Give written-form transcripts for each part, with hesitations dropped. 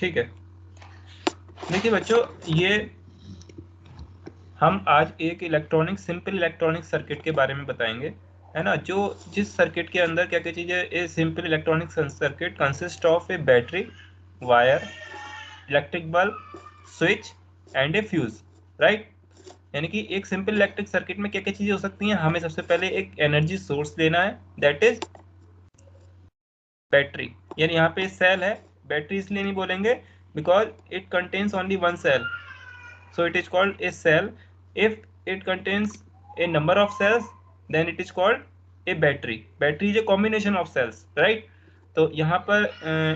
ठीक है, देखिए बच्चों, ये हम आज एक सिंपल इलेक्ट्रॉनिक सर्किट के बारे में बताएंगे, है ना। जो जिस सर्किट के अंदर क्या क्या चीजें, a simple electronic circuit consist of A battery, wire, electric bulb, switch and A fuse, right. यानी कि एक सिंपल इलेक्ट्रिक सर्किट में क्या क्या चीजें हो सकती हैं। हमें सबसे पहले एक एनर्जी सोर्स लेना है, दैट इज बैटरी। यानी यहाँ पे सेल है, बैटरी इसलिए नहीं बोलेंगे because it contains only one cell, so it is called a cell. If it contains a number of cells, then it is called a battery. Battery is a combination of cells, right? तो यहाँ पर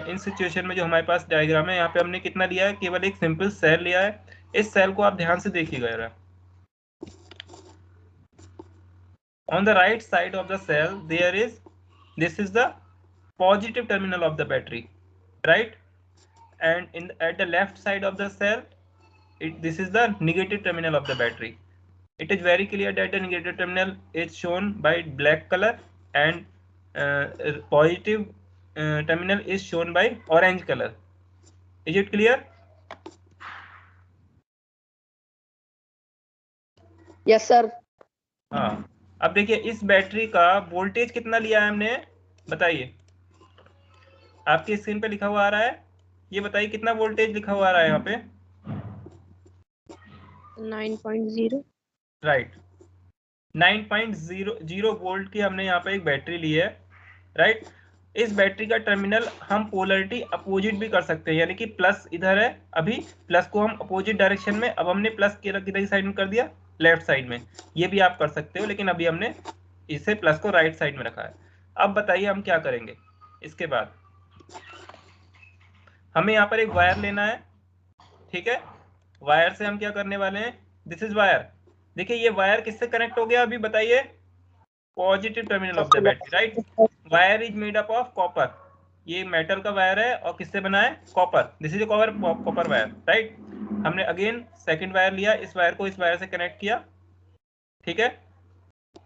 इन situation में जो हमारे पास diagram है, यहाँ पे हमने कितना लिया है, केवल एक सिंपल सेल लिया है। इस सेल को आप ध्यान से देखिएगा जरा। On the right side of the cell there is, this is the positive terminal of the battery, right? And at the left side of the cell, this is the negative terminal of the battery. It is very clear that the negative terminal is shown by black color and positive terminal is shown by orange color. Is it clear? Yes sir. हाँ, अब देखिए इस battery का voltage कितना लिया है हमने, बताइए। आपकी स्क्रीन पे लिखा हुआ आ रहा है, ये बताइए कितना वोल्टेज लिखा हुआ आ रहा है यहाँ पे। 9.0। राइट, 9.00 वोल्ट की हमने यहाँ पे एक बैटरी ली है, राइट। इस बैटरी का टर्मिनल हम पोलरिटी अपोजिट भी कर सकते हैं, यानी कि प्लस इधर है, अभी प्लस को हम अपोजिट डायरेक्शन में, अब हमने प्लस किधर साइड में कर दिया, लेफ्ट साइड में। ये भी आप कर सकते हो, लेकिन अभी हमने इसे प्लस को राइट साइड में रखा है। अब बताइए हम क्या करेंगे। इसके बाद हमें यहाँ पर एक वायर लेना है, ठीक है। वायर से हम क्या करने वाले हैं, दिस इज वायर। देखिए ये वायर किससे कनेक्ट हो गया, अभी बताइए। Positive terminal of the battery, right. Wire is made up of copper, ये मेटल का वायर है और किससे बना है, copper. This is copper wire, right. हमने अगेन सेकंड वायर लिया, इस वायर को इस वायर से कनेक्ट किया, ठीक है।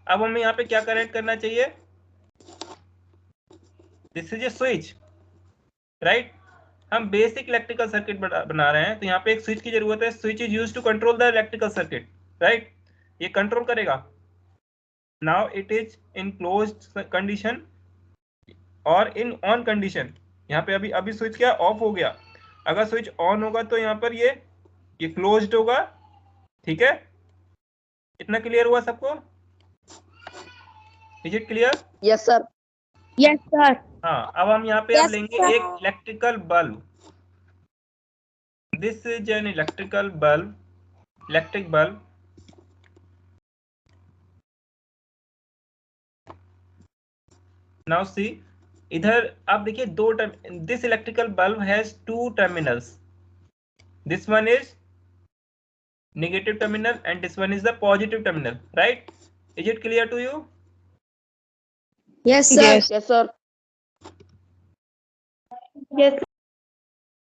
अब हमें यहाँ पे क्या कनेक्ट करना चाहिए, this is a switch, right. हम बेसिक इलेक्ट्रिकल सर्किट बना रहे हैं, तो यहाँ पे एक स्विच की जरूरत है। Switch is used to control the electrical circuit, right. ये कंट्रोल करेगा। Now it is in closed condition और इन ऑन कंडीशन। यहाँ पे अभी स्विच क्या ऑफ हो गया, अगर स्विच ऑन होगा तो यहाँ पर ये क्लोज्ड होगा, ठीक है। इतना क्लियर हुआ सबको, is it clear? Yes sir. Yes sir. हाँ, अब हम यहाँ पे अब लेंगे एक electrical bulb. This is an electric bulb. Now see, इधर आप देखिए this electrical bulb has two terminals, this one is negative terminal and this one is the positive terminal, right? Is it clear to you? Yes sir. Yes sir. Yes.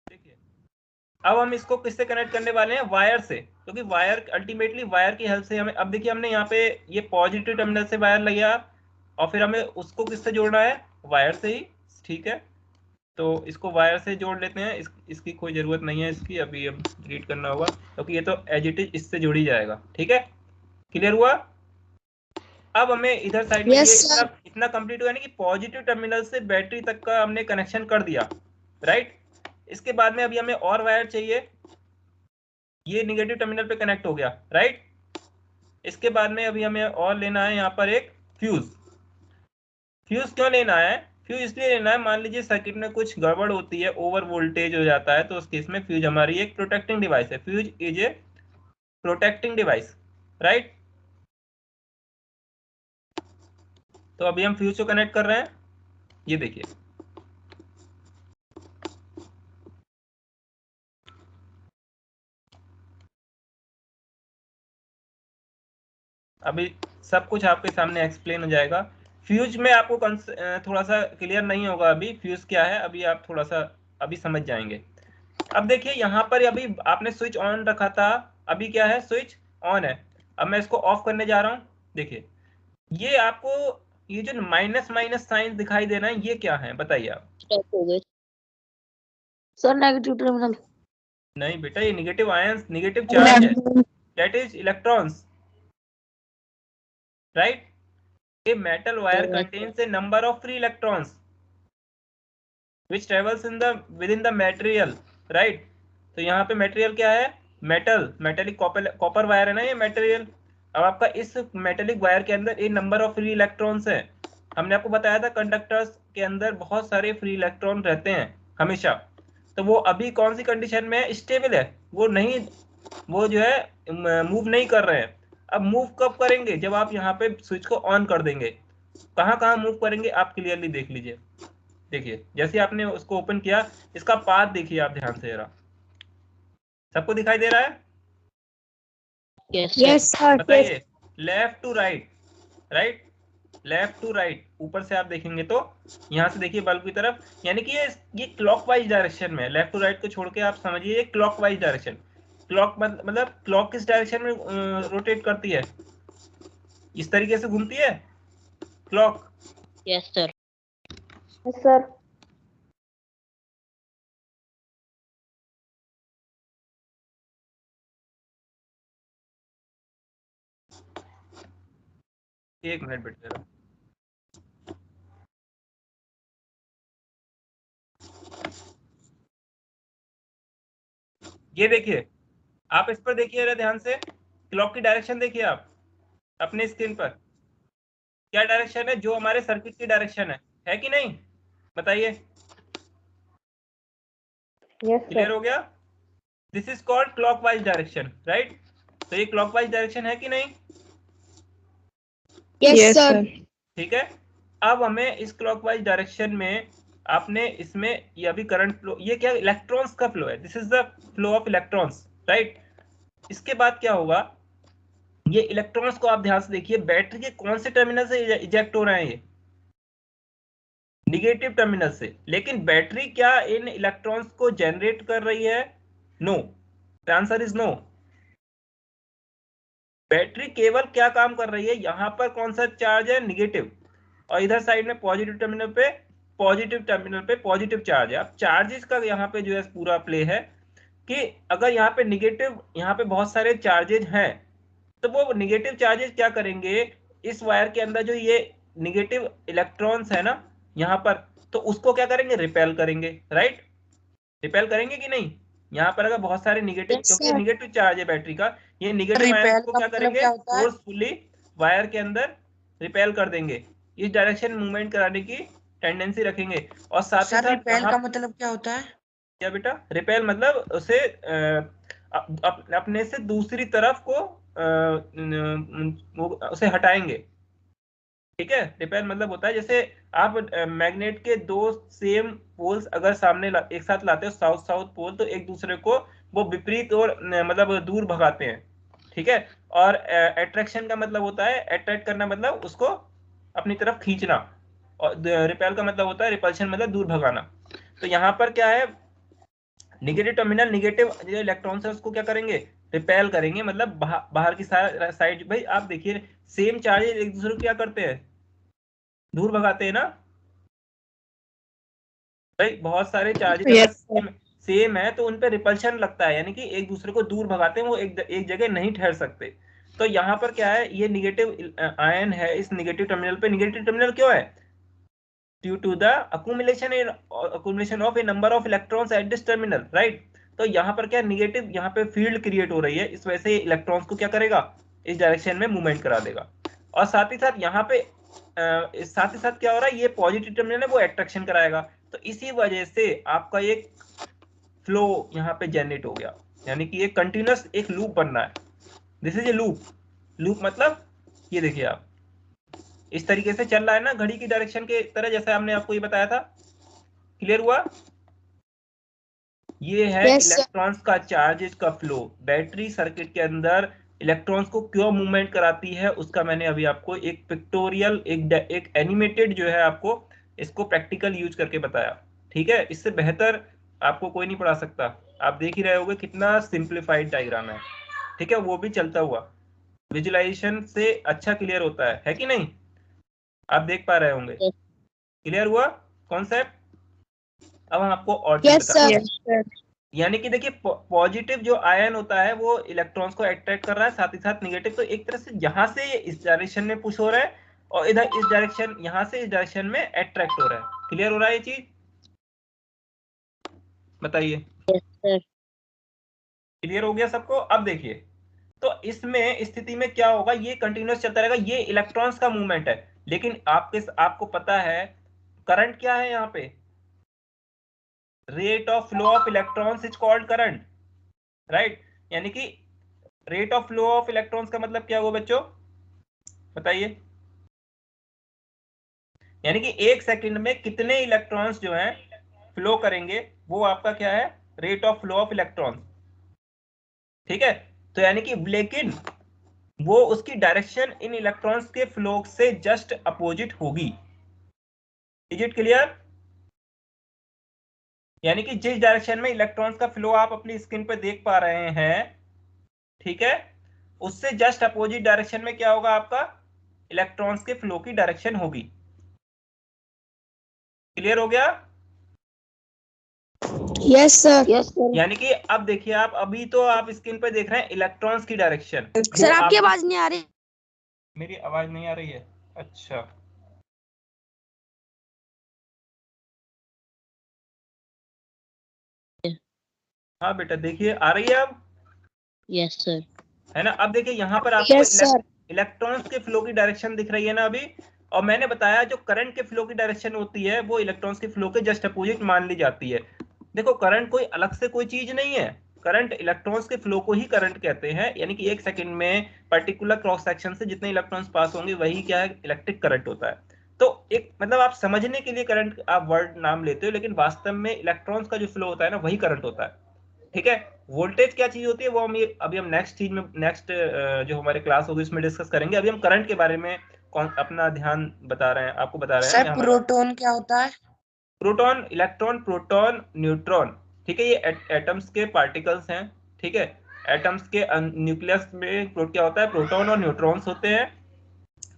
देखिए अब हम इसको किससे connect करने वाले हैं, वायर से, क्योंकि वायर अल्टीमेटली वायर की हेल्प से हमें, अब देखिए हमने यहाँ पे ये पॉजिटिव टर्मिनल से वायर लिया और फिर हमें उसको किससे जोड़ना है, वायर से ही, ठीक है। तो इसको वायर से जोड़ लेते हैं, इसकी कोई जरूरत नहीं है इसकी, अभी अब डिलीट करना होगा क्योंकि ये तो एज इट इज इससे जुड़ ही जाएगा, ठीक है। क्लियर हुआ? अब हमें इधर साइड में Yes, ये इतना कंप्लीट हुआ, यानी कि पॉजिटिव टर्मिनल से बैटरी तक का हमने कनेक्शन कर दिया, राइट। इसके बाद में अभी हमें और वायर चाहिए, ये नेगेटिव टर्मिनल पे कनेक्ट हो गया, राइट। इसके बाद में अभी हमें और लेना है यहाँ पर एक फ्यूज। फ्यूज क्यों लेना है, फ्यूज इसलिए लेना है, मान लीजिए सर्किट में कुछ गड़बड़ होती है, ओवर वोल्टेज हो जाता है, तो उस केस में फ्यूज हमारी एक प्रोटेक्टिंग डिवाइस है। Fuse is a protecting device, right. तो अभी हम फ्यूज को कनेक्ट कर रहे हैं, ये देखिए। अभी सब कुछ आपके सामने एक्सप्लेन हो जाएगा। फ्यूज में आपको थोड़ा सा क्लियर नहीं होगा अभी, फ्यूज क्या है, अभी आप थोड़ा सा अभी समझ जाएंगे। अब देखिए यहाँ पर अभी आपने स्विच ऑन रखा था, अभी क्या है, स्विच ऑन है। अब मैं इसको ऑफ करने जा रहा हूँ, देखिए ये आपको ये जो माइनस माइनस साइन दिखाई दे रहा है, ये क्या है बताइए आप। Sir negative terminal. नहीं बेटा, ये नेगेटिव आयंस, नेगेटिव चार्ज है, that is electrons, right. A metal wire contains a number of free electrons which travels in the within the material, right। तो यहाँ पे मटेरियल क्या है, मेटेलिक कॉपर वायर है ना ये मटेरियल। अब आपका इस मेटेलिक वायर के अंदर एक नंबर ऑफ फ्री इलेक्ट्रॉन्स है। हमने आपको बताया था कंडक्टर्स के अंदर बहुत सारे फ्री इलेक्ट्रॉन रहते हैं हमेशा। तो वो अभी कौन सी कंडीशन में है, स्टेबल है, वो नहीं, वो जो है मूव नहीं कर रहे हैं। अब मूव कब करेंगे, जब आप यहाँ पे स्विच को ऑन कर देंगे। कहाँ कहाँ मूव करेंगे आप क्लियरली देख लीजिए। देखिए जैसे आपने उसको ओपन किया, इसका पाथ देखिए आप ध्यान से जरा, सबको दिखाई दे रहा है? Yes sir. बताइए, left to right, right, left to right, ऊपर से आप देखेंगे तो यहाँ से देखिए बल्ब की तरफ, यानी कि ये क्लॉकवाइज डायरेक्शन में, लेफ्ट टू राइट को छोड़ के आप समझिए ये क्लॉकवाइज डायरेक्शन। क्लॉक मतलब क्लॉक किस डायरेक्शन में रोटेट करती है, इस तरीके से घूमती है clock. Yes sir. Yes sir. एक मिनट बैठ जरा। ये देखिए, आप इस पर देखिए जरा ध्यान से, क्लॉक की डायरेक्शन देखिए आप अपने स्क्रीन पर, क्या डायरेक्शन है, जो हमारे सर्किट की डायरेक्शन है कि नहीं, बताइए। क्लियर हो गया? This is called clockwise direction, right. तो ये क्लॉकवाइज डायरेक्शन है कि नहीं? Yes sir. ठीक है। अब हमें इस क्लॉकवाइज डायरेक्शन में आपने इसमें ये अभी करंट फ्लो, ये क्या इलेक्ट्रॉन्स का फ्लो है, this is the flow of electrons, right. इसके बाद क्या होगा, ये इलेक्ट्रॉन्स को आप ध्यान से देखिए, बैटरी के कौन से टर्मिनल से इजेक्ट हो रहे हैं, ये निगेटिव टर्मिनल से। लेकिन बैटरी क्या इन इलेक्ट्रॉन्स को जनरेट कर रही है? No, the answer is no. Battery केवल क्या काम कर रही है, यहां पर कौन सा चार्ज है, निगेटिव, और इधर साइड में पॉजिटिव टर्मिनल पे पॉजिटिव चार्ज है। अब चार्जेस का यहाँ पे जो है पूरा प्ले है कि अगर यहाँ पे निगेटिव, यहाँ पे बहुत सारे चार्जेज हैं, तो वो निगेटिव चार्जेस क्या करेंगे, इस वायर के अंदर जो ये निगेटिव इलेक्ट्रॉन्स है ना यहाँ पर, तो उसको क्या करेंगे, रिपेल करेंगे, राइट। रिपेल करेंगे कि नहीं, यहाँ पर अगर बहुत सारे निगेटिव, क्योंकि ये निगेटिव चार्ज है बैटरी का, ये निगेटिव आयन को क्या करेंगे, फोर्सफुली वायर के अंदर रिपेल कर देंगे, इस डायरेक्शन मूवमेंट कराने की टेंडेंसी रखेंगे। और साथ ही साथ रिपेल का मतलब क्या होता है? क्या बेटा, रिपेल मतलब उसे अपने से दूसरी तरफ को उसे हटाएंगे, ठीक है। रिपेल मतलब होता है जैसे आप मैग्नेट के दो सेम पोल्स अगर सामने एक साथ लाते हो, साउथ साउथ पोल, तो एक दूसरे को वो विपरीत और मतलब दूर भगाते हैं, ठीक है। और अट्रैक्शन का मतलब होता है, अट्रैक्ट करना मतलब उसको अपनी तरफ खींचना, और रिपेल का मतलब होता है, रिपल्शन मतलब दूर भगाना। तो यहाँ पर क्या है, निगेटिव टर्मिनल निगेटिव जो इलेक्ट्रॉन्स है उसको क्या करेंगे, रिपेल करेंगे, मतलब बाहर की साइड। भाई आप देखिए, सेम चार्जेस एक दूसरे को क्या करते हैं, दूर भगाते हैं ना भाई। बहुत सारे चार्जेस अगर सेम है तो उन पे रिपल्शन लगता है, यानी कि एक दूसरे को दूर भगाते हैं, वो एक जगह नहीं ठहर सकते। तो यहाँ पर क्या है, ये निगेटिव आयन है इस निगेटिव टर्मिनल पे। निगेटिव टर्मिनल क्यों है, due to the accumulation of a number of electrons at this terminal, right। तो यहाँ पर क्या निगेटिव, यहाँ पे फील्ड क्रिएट हो रही है, इस वजह से इलेक्ट्रॉन्स को क्या करेगा, इस डायरेक्शन में मूवमेंट करा देगा। और साथ ही साथ यहाँ पे साथ ही साथ क्या हो रहा है, ये पॉजिटिव टर्मिनल है वो अट्रैक्शन कराएगा। तो इसी वजह से आपका एक फ्लो यहाँ पे जनरेट हो गया, यानी कि एक कंटिन्यूअस एक लूप बन रहा है। दिस इज ए लूप मतलब ये देखिए आप, इस तरीके से चल रहा है ना, घड़ी की डायरेक्शन के तरह, जैसे हमने आपको ये बताया था। क्लियर हुआ? ये है इलेक्ट्रॉन्स का चार्जेस का फ्लो। बैटरी सर्किट के अंदर इलेक्ट्रॉन्स को क्यों मूवमेंट कराती है, उसका मैंने अभी आपको एक पिक्टोरियल, एक एनिमेटेड जो है आपको इसको प्रैक्टिकल यूज करके बताया, ठीक है। इससे बेहतर आपको कोई नहीं पढ़ा सकता। आप देख ही रहे होगे कितना सिंप्लीफाइड डायग्राम है, ठीक है, वो भी चलता हुआ। विजुअलाइजेशन से अच्छा क्लियर होता है कि नहीं, आप देख पा रहे होंगे। क्लियर हुआ कॉन्सेप्ट? अब हम आपको और चीज यस बताते हैं। सर। यानी कि देखिए पॉजिटिव जो आयन होता है वो इलेक्ट्रॉन्स को अट्रैक्ट कर रहा है, साथ ही साथ निगेटिव, तो एक तरह से यहाँ से ये इस डायरेक्शन में पुश हो रहा है और इधर इस डायरेक्शन, यहाँ से इस डायरेक्शन में अट्रैक्ट हो रहा है। क्लियर हो रहा है ये चीज? बताइए, यस सर। क्लियर हो गया सबको? अब देखिए, तो इसमें स्थिति में क्या होगा, ये कंटिन्यूअस चलता रहेगा, ये इलेक्ट्रॉन्स का मूवमेंट है, लेकिन आपको पता है करंट क्या है यहाँ पे? Rate of flow of electrons is called current, right? यानी कि rate of flow of electrons का मतलब क्या हुआ बच्चों, बताइए? यानी कि एक सेकंड में कितने इलेक्ट्रॉन्स जो हैं फ्लो करेंगे, वो आपका क्या है? Rate of flow of electrons. ठीक है, तो यानी कि लेकिन वो उसकी डायरेक्शन इन इलेक्ट्रॉन्स के फ्लो से जस्ट अपोजिट होगी। Is it clear? यानी कि जिस डायरेक्शन में इलेक्ट्रॉन्स का फ्लो आप अपनी स्क्रीन पर देख पा रहे हैं, ठीक है, उससे जस्ट अपोजिट डायरेक्शन में क्या होगा? आपका इलेक्ट्रॉन्स के फ्लो की डायरेक्शन होगी। क्लियर हो गया? Yes sir. Yes sir. यानी कि अब देखिए, आप अभी तो आप स्क्रीन पे देख रहे हैं इलेक्ट्रॉन्स की डायरेक्शन। सर आपकी आवाज नहीं आ रही। मेरी आवाज नहीं आ रही है? अच्छा, हाँ बेटा, देखिए आ रही है अब, यस सर। है ना? अब देखिए यहाँ पर आपको यस सर। इलेक्ट्रॉन्स के फ्लो की डायरेक्शन दिख रही है ना अभी, और मैंने बताया जो करंट के फ्लो की डायरेक्शन होती है वो इलेक्ट्रॉन्स के फ्लो के जस्ट अपोजिट मान ली जाती है। देखो, करंट कोई अलग से कोई चीज नहीं है, करंट इलेक्ट्रॉन्स के फ्लो को ही करंट कहते हैं। यानी कि एक सेकंड में पर्टिकुलर क्रॉस सेक्शन से जितने इलेक्ट्रॉन्स पास होंगे वही क्या है? इलेक्ट्रिक करंट होता है। तो एक मतलब आप समझने के लिए करंट आप वर्ड नाम लेते हो, लेकिन वास्तव में इलेक्ट्रॉन्स का जो फ्लो होता है ना, वही करंट होता है। ठीक है, वोल्टेज क्या चीज होती है वो हम अभी हम नेक्स्ट चीज में, नेक्स्ट जो हमारे क्लास होगी उसमें डिस्कस करेंगे। अभी हम करंट के बारे में अपना ध्यान बता रहे हैं, आपको बता रहे हैं सर हमारा। प्रोटॉन क्या होता है? प्रोटॉन, इलेक्ट्रॉन, प्रोटॉन, न्यूट्रॉन, ठीक है, ये एटम्स के पार्टिकल्स हैं। ठीक है, एटम्स के न्यूक्लियस में क्या होता है? प्रोटॉन और न्यूट्रॉन्स होते हैं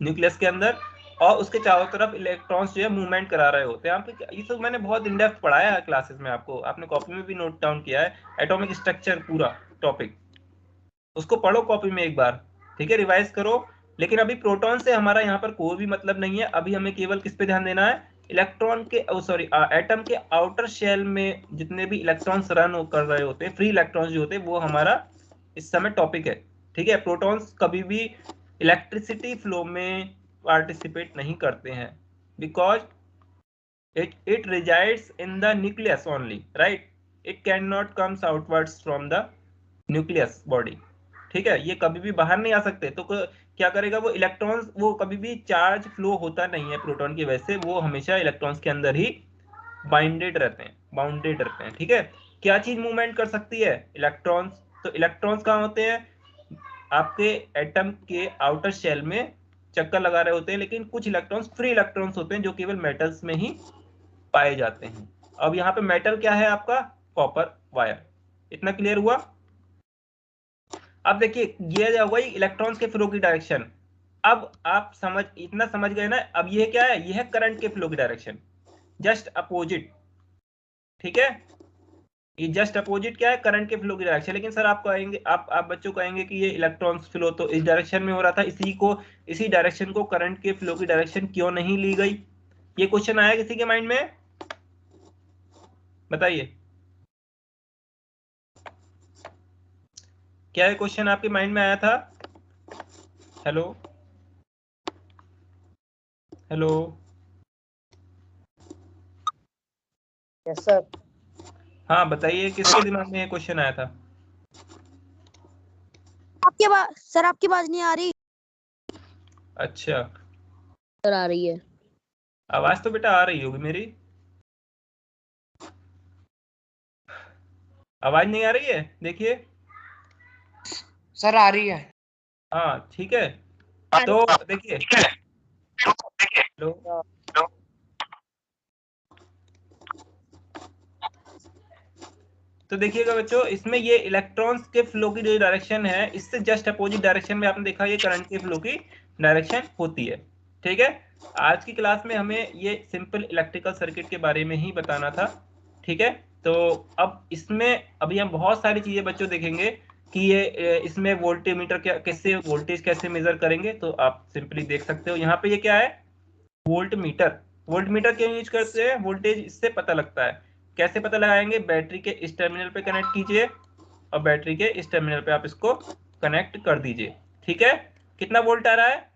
न्यूक्लियस के अंदर, और उसके चारों तरफ इलेक्ट्रॉन्स जो है मूवमेंट करा रहे होते हैं। आपको ये सब मैंने बहुत इन डेप्थ पढ़ाया है क्लासेस में, आपको आपने कॉपी में भी नोट डाउन किया है, एटॉमिक स्ट्रक्चर पूरा टॉपिक, उसको पढ़ो कॉपी में एक बार, ठीक है, रिवाइज करो। लेकिन अभी प्रोटॉन से हमारा यहाँ पर कोई भी मतलब नहीं है, अभी हमें केवल किस पे ध्यान देना है? इलेक्ट्रॉन के, सॉरी, एटम के आउटर शेल में जितने भी इलेक्ट्रॉन्स रन कर रहे होते हैं, फ्री इलेक्ट्रॉन्स जो होते हैं, वो हमारा इस समय टॉपिक है। ठीक है, प्रोटॉन्स कभी भी इलेक्ट्रिसिटी फ्लो में पार्टिसिपेट नहीं करते हैं, because it resides in the nucleus only, right? It cannot comes outwards from the nucleus body। ठीक है, ये कभी भी बाहर नहीं आ सकते। तो क्या करेगा वो इलेक्ट्रॉन्स, वो कभी भी चार्ज फ्लो होता नहीं है प्रोटॉन की वजह से, वो हमेशा इलेक्ट्रॉन्स के अंदर ही बाइंडेड रहते हैं, बाउंडेड रहते हैं। ठीक है, क्या चीज मूवमेंट कर सकती है? इलेक्ट्रॉन्स। तो इलेक्ट्रॉन्स कहाँ होते हैं? आपके एटम के आउटर शेल में चक्कर लगा रहे होते हैं, लेकिन कुछ इलेक्ट्रॉन्स फ्री इलेक्ट्रॉन्स होते हैं जो केवल मेटल्स में ही पाए जाते हैं। अब यहाँ पे मेटल क्या है आपका? Copper wire. इतना क्लियर हुआ? अब देखिए, ये हो गई इलेक्ट्रॉन्स के फ्लो की डायरेक्शन। अब आप इतना समझ गए ना? अब ये क्या है? ये है करंट के फ्लो की डायरेक्शन, जस्ट अपोजिट। ठीक है, ये जस्ट अपोजिट क्या है? करंट के फ्लो की डायरेक्शन। लेकिन सर आप कहेंगे, आप बच्चों कहेंगे कि ये इलेक्ट्रॉन्स फ्लो तो इस डायरेक्शन में हो रहा था, इसी डायरेक्शन को करंट के फ्लो की डायरेक्शन क्यों नहीं ली गई? ये क्वेश्चन आया किसी के माइंड में? बताइए, क्या ये क्वेश्चन आपके माइंड में आया था? Hello, hello. Yes sir. हाँ बताइए, किसके दिमाग में ये क्वेश्चन आया था? आपकी आवाज सर, आपकी आवाज नहीं आ रही। अच्छा, सर आ रही है। आवाज तो बेटा आ रही होगी मेरी, आवाज नहीं आ रही है? देखिए, सर आ रही है। हाँ ठीक है, तो देखिए, हेलो, तो देखिएगा बच्चों, इसमें ये इलेक्ट्रॉन्स के फ्लो की जो डायरेक्शन है, इससे जस्ट अपोजिट डायरेक्शन में आपने देखा ये करंट के फ्लो की डायरेक्शन होती है। ठीक है, आज की क्लास में हमें ये सिंपल इलेक्ट्रिकल सर्किट के बारे में ही बताना था। ठीक है, तो अब इसमें अभी हम बहुत सारी चीजें बच्चों देखेंगे कि ये इसमें वोल्टेमीटर कैसे वोल्टेज कैसे मेजर करेंगे। तो आप सिंपली देख सकते हो यहाँ पे ये क्या है, वोल्ट मीटर। वोल्ट मीटर क्यों यूज करते हैं, वोल्टेज इससे पता लगता है। कैसे पता लगाएंगे, बैटरी के इस टर्मिनल पे कनेक्ट कीजिए और बैटरी के इस टर्मिनल पे आप इसको कनेक्ट कर दीजिए। ठीक है, कितना वोल्ट आ रहा है,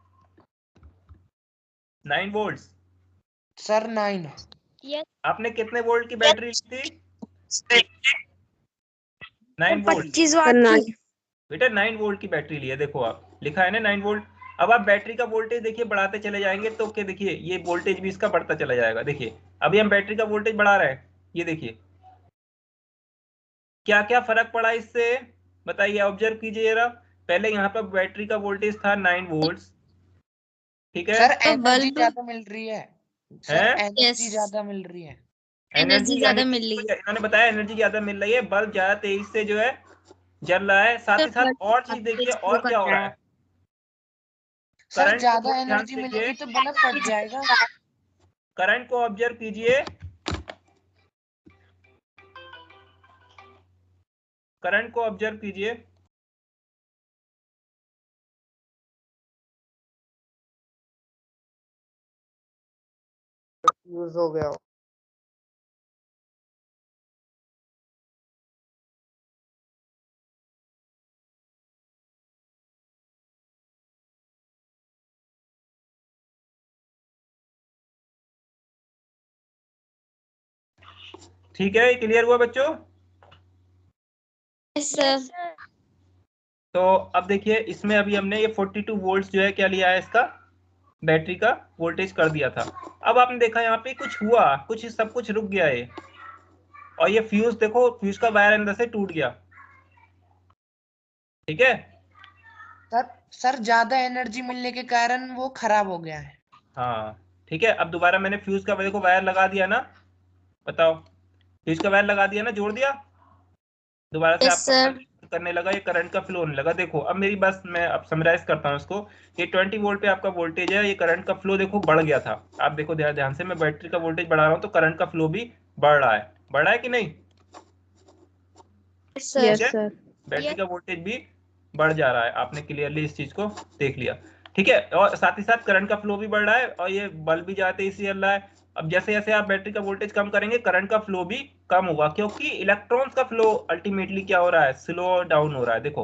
9 वोल्ट। सर 9। आपने कितने वोल्ट की बैटरी ली थी, 9 वोल्ट। 25 वाट की। बेटा 9 वोल्ट की बैटरी ली है, देखो आप लिखा है ना 9 वोल्ट। अब आप बैटरी का वोल्टेज देखिए बढ़ाते चले जाएंगे तो क्या, देखिए ये वोल्टेज भी इसका बढ़ता चला जाएगा। देखिए अभी हम बैटरी का वोल्टेज बढ़ा रहे हैं, ये देखिए क्या क्या फर्क पड़ा इससे, बताइए, ऑब्जर्व कीजिए जरा। पहले यहाँ पर बैटरी का वोल्टेज था 9 वोल्ट, ठीक है। सर एनर्जी ज्यादा मिल रही है, सर है एनर्जी ज्यादा मिल रही है, एनर्जी ज्यादा मिल रही है। इन्होंने बताया एनर्जी ज्यादा मिल रही है, बल्ब ज्यादा तेजी से जो है जल रहा है। साथ ही साथ और चीज देखिए और क्या हो रहा है, सर करंट को ज्यादा ध्यान एनर्जी से देखिए, मिलेगी तो बल्ब फट जाएगा। करंट को ऑब्जर्व कीजिए, करंट को ऑब्जर्व कीजिए। यूज हो गया। ठीक है, क्लियर हुआ बच्चों। सर तो अब देखिए इसमें अभी हमने ये 42 वोल्ट जो है क्या लिया है, इसका बैटरी का वोल्टेज कर दिया था। अब आपने देखा यहाँ पे कुछ हुआ, कुछ सब कुछ रुक गया है, और ये फ्यूज देखो, फ्यूज का वायर अंदर से टूट गया। ठीक है, सर ज्यादा एनर्जी मिलने के कारण वो खराब हो गया है। हाँ ठीक है। अब दोबारा मैंने फ्यूज का देखो वायर लगा दिया ना, बताओ, फ्यूज का वायर लगा दिया ना, जोड़ दिया, दोबारा से आपका करने लगा, ये करंट का फ्लो होने लगा। देखो अब मेरी बस मैं अब समराइज करता हूँ इसको। ये 20 वोल्ट पे आपका वोल्टेज है, ये करंट का फ्लो देखो बढ़ गया था। आप देखो ध्यान ध्यान से, मैं बैटरी का वोल्टेज बढ़ा रहा हूँ तो करंट का फ्लो भी बढ़ रहा है, बढ़ रहा है कि नहीं। Yes sir. बैटरी का वोल्टेज भी बढ़ जा रहा है, आपने क्लियरली इस चीज को देख लिया। ठीक है, और साथ ही साथ करंट का फ्लो भी बढ़ रहा है और ये बल्ब भी जाते ही जल रहा है। अब जैसे जैसे आप बैटरी का वोल्टेज कम करेंगे करंट का फ्लो भी कम होगा, क्योंकि इलेक्ट्रॉन्स का फ्लो अल्टीमेटली क्या हो रहा है, स्लो डाउन हो रहा है। देखो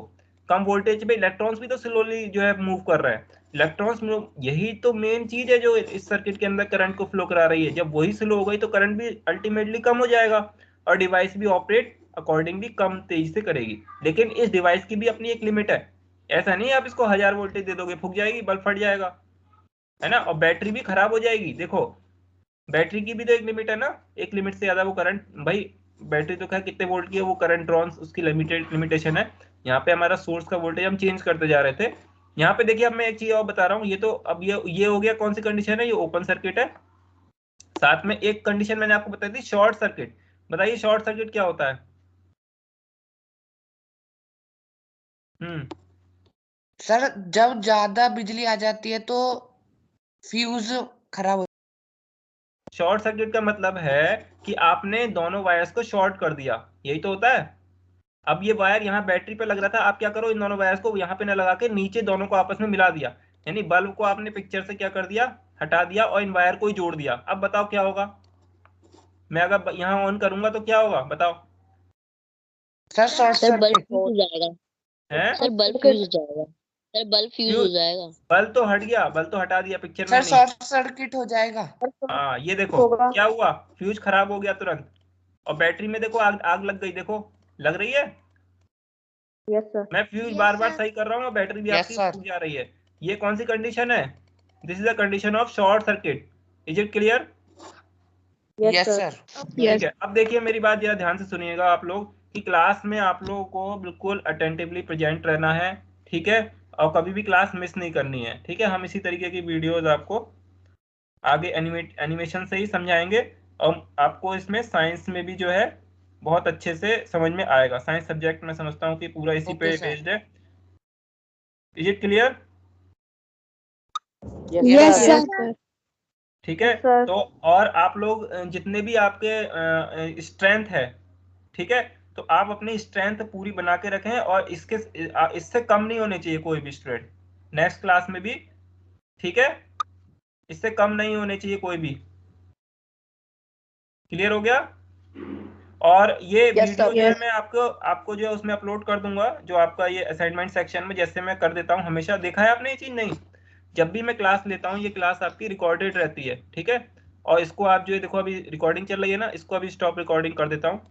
कम वोल्टेज पे इलेक्ट्रॉन्स भी तो स्लोली जो है मूव कर रहे हैं। इलेक्ट्रॉन्स यही तो मेन चीज है जो इस सर्किट के अंदर करंट को फ्लो करा रही है। जब वही स्लो हो गई तो करंट भी अल्टीमेटली कम हो जाएगा और डिवाइस भी ऑपरेट अकॉर्डिंगली कम तेजी से करेगी। लेकिन इस डिवाइस की भी अपनी एक लिमिट है, ऐसा नहीं है आप इसको 1000 वोल्टेज दे दोगे फूक जाएगी, बल्ब फट जाएगा, है ना, और बैटरी भी खराब हो जाएगी। देखो बैटरी की भी तो एक लिमिट है ना, एक लिमिट से ज्यादा वो करंट, भाई बैटरी तो खैर कितने वोल्ट की है, वो करंट ड्रॉन्स उसकी लिमिटेशन है। यहाँ पे हमारा सोर्स का वोल्टेज हम चेंज करते जा रहे थे। यहाँ पे देखिए अब मैं एक चीज और बता रहा हूँ, ये तो अब ये हो गया, कौन सी कंडीशन है, ये ओपन सर्किट है। साथ में एक कंडीशन मैंने आपको बताई थी, शॉर्ट सर्किट। बताइए शॉर्ट सर्किट क्या होता है। सर जब ज्यादा बिजली आ जाती है तो फ्यूज खराब हो। शॉर्ट सर्किट का मतलब है कि आपने दोनों वायर्स को शॉर्ट कर दिया, यही तो होता है। अब ये वायर यहाँ बैटरी पे लग रहा था, आप क्या करो, इन दोनों वायर्स को यहाँ पे न लगा के नीचे दोनों को आपस में मिला दिया, यानी बल्ब को आपने पिक्चर से क्या कर दिया, हटा दिया और इन वायर को ही जोड़ दिया। अब बताओ क्या होगा, मैं अगर यहाँ ऑन करूंगा तो क्या होगा बताओ। सर शॉर्ट सर्किट हो जाएगा। है सर बल्ब फ्यूज हो जाएगा। सर बल्ब फ्यूज हो जाएगा। बल्ब तो हट गया, बल्ब तो हटा दिया, पिक्चर में सर नहीं। शॉर्ट सर्किट हो जाएगा। हाँ ये देखो क्या हुआ, फ्यूज खराब हो गया तुरंत, और बैटरी में देखो आग लग गई, देखो लग रही है। Yes sir. मैं फ्यूज बार बार सही कर रहा हूँ और बैटरी भी यस आपकी सर। फूक जा रही है। ये कौन सी कंडीशन है, this is the condition of short circuit. Is it clear. Yes sir. ठीक है, अब देखिए मेरी बात जरा ध्यान से सुनिएगा आप लोग, कि क्लास में आप लोगों को बिल्कुल अटेंटिवली प्रेजेंट रहना है, ठीक है, और कभी भी क्लास मिस नहीं करनी है। ठीक है, हम इसी तरीके की वीडियोस आपको आगे एनिमेशन से ही समझाएंगे, और आपको इसमें साइंस में भी जो है बहुत अच्छे से समझ में आएगा। साइंस सब्जेक्ट में समझता हूँ कि पूरा इसी पे बेस्ड है। Is it clear. Yes sir. ठीक है। Yes, sir. तो और आप लोग जितने भी आपके स्ट्रेंथ है, ठीक है, तो आप अपनी स्ट्रेंथ पूरी बना के रखें और इससे कम नहीं होने चाहिए कोई भी स्टूडेंट नेक्स्ट क्लास में भी, ठीक है, इससे कम नहीं होने चाहिए कोई भी। क्लियर हो गया? और ये Yes, वीडियो sir. जो है Yes. मैं आपको जो है उसमें अपलोड कर दूंगा, जो आपका ये असाइनमेंट सेक्शन में जैसे मैं कर देता हूँ हमेशा। देखा है आपने ये चीज? नहीं, जब भी मैं क्लास लेता हूँ ये क्लास आपकी रिकॉर्डेड रहती है, ठीक है। और इसको आप जो है देखो अभी रिकॉर्डिंग चल रही है ना, इसको अभी स्टॉप रिकॉर्डिंग कर देता हूँ।